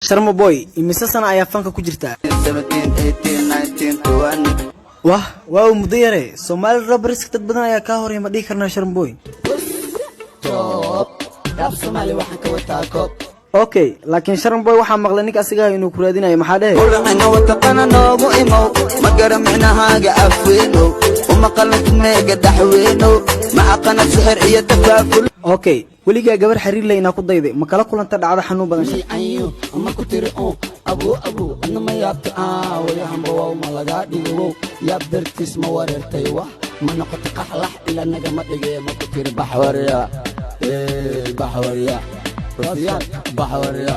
Sharma boy, imise sana ayaa fanka ku jirta? 17, 18, 19, 20. Wah, waa muddo yare. Soomaali rappers dad badan ayaa ka horeeyay ma dhihi karnaa Sharma boy. Okay, laakiin Sharma boy waxa maqlay ninka asiga inuu ku raadinayo maxaa dhahay? Kulana wataqana noogu imow magara micnahaaga afweeno uma qalad meega daxweeno ma aqana sixir iyo tafaaful. Okay, weligaa gabar xiriir leh inaa ku dayday ma kala kulanta dhacdo xanuun badan ayo ama ku tiri abu ana ma yaabta way hamba waa ma laga dhigo yaab dartiis ma wareertay wax ma noqoto qaxlax ila naga ma dhigay ma ku tiri baxwariya baxwariya baxwariya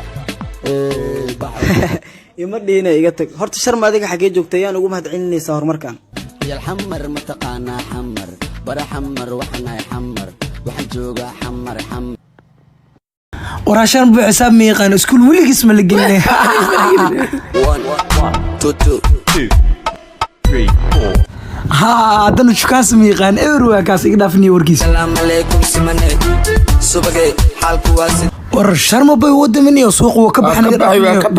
ima dhiina iga tag horta Sharma adiga xagee joogtay aan ugu mahadcelinaysaa horumarkan yal xamar ma taqaana xamar bara xamar waxna xamar waxaan joogaa xamar xamar وراشان بحساب ميقان اسكول ولي اسم اللي قلنا 1 2 3 4 ها عدنا شو كاس ميقان ايرو كاس يقدافني وركيس السلام عليكم سمنه سبقي حالكم واسد ورشان ما بي ودمني وسوق وكبحنا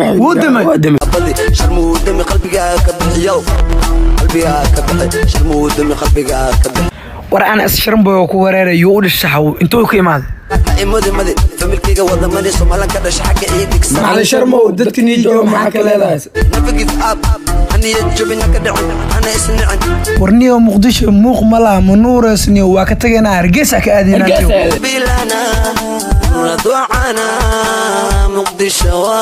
ودمي شرم ودمي قلبي كبحيو قلبي كبحي شرم ودمي قلبي كبحي ورأنا أسشرم بي وكوريرا يقول الشحو انتو كيماد مدي فملكيga wadamada Soomaaliland ka dhashay xagga eedix على شرمو dadkini jooga maxaa kale leedahay nafigi ab ani jabina ka dhacay ana isnican warniyo muqdisho muuq mala manuurasniyo waa ka tageena hargeysa ka aadina bilana radwana muqdisho wa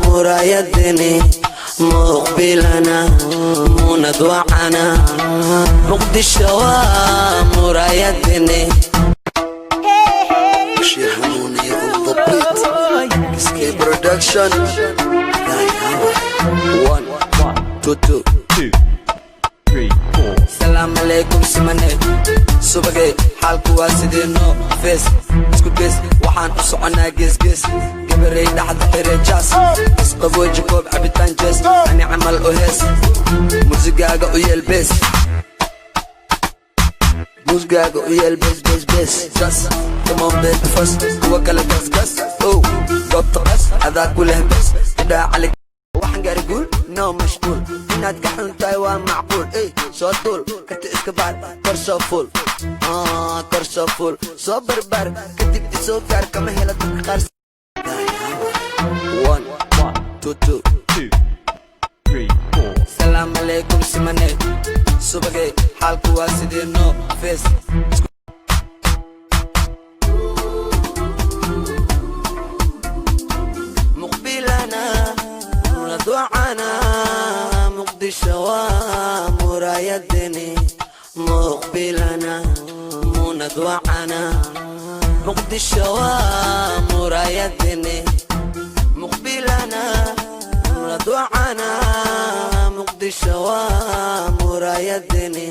murayadni مقبلنا وندوعنا مقدشة ومرايدني شير هنوني الضبيط كسكي برودكشن 1 2 3 4 السلام عليكم سمنه سبقي حالكو واسدينو فيس اسكو بيس وحان اسعنا قيس قيس قبري لحد حريجاس اسقف وجهكو بعبتان جيس اني عمل اوهيس موسيقاقا ويلبس موسيقاقا ويلبس بس بس جاس كمان بيت فس هو كلا قس قس او قبط قس هذا كله بس دا عليك وحن قاري يقول نو مشغول هنا تكحن تايوان معقول اي سو طول كنت اسكبار كرسو فول كرسو فول سو بربر كنت بدي سو كار كما هلا تنقرس 1 2 3 4 السلام عليكم سمنه سبقي حالكو واسدينو فيس مقبلنا ندوعنا مقدشة ومرايدني مقبلنا ندوعنا مقدشة ومرايدني مقبلنا ندوعنا مقدشة ومرايدني